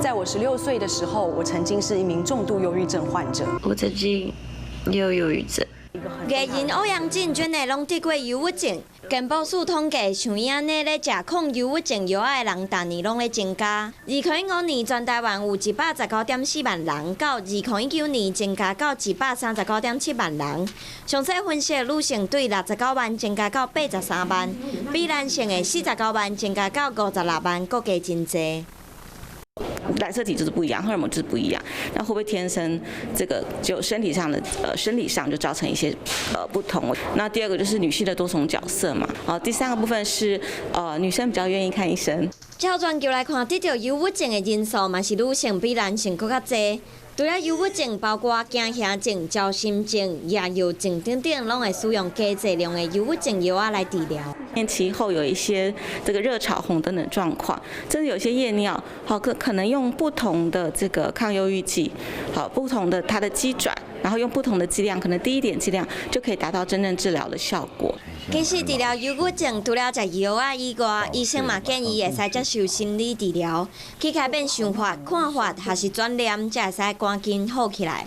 在我16岁的时候，我曾经是一名重度忧郁症患者。我自己也有忧郁症。艺人欧阳靖全内拢得过忧郁症。健保署统计，像伊安尼咧食抗忧郁症药仔的人，逐年拢咧增加。2015年，全台湾有119.4万人，到2019年增加到139.7万人。详细分析，女性对69万增加到83万，比男性的49万增加到56万，各加真济。染色体就是不一样，荷尔蒙就是不一样，那会不会天生这个就身体上的生理上就造成一些不同？那第二个就是女性的多重角色嘛，第三个部分是女生比较愿意看医生。照全球来看，得到忧郁症的人数嘛是女性比男性更较多。除了忧郁症，包括惊吓症、焦心症、夜忧症等等，拢会使用加剂量的忧郁症药来治疗。孕期后有一些这个热潮红等等状况，甚至有些夜尿，可能用不同的这个抗忧郁剂，不同的它的机转，然后用不同的剂量，可能低一点剂量就可以达到真正治疗的效果。其实治疗忧郁症，除了食药啊以外，医生嘛建议会使接受心理治疗，去改变想法、看法，还是转念，才会使赶紧好起来。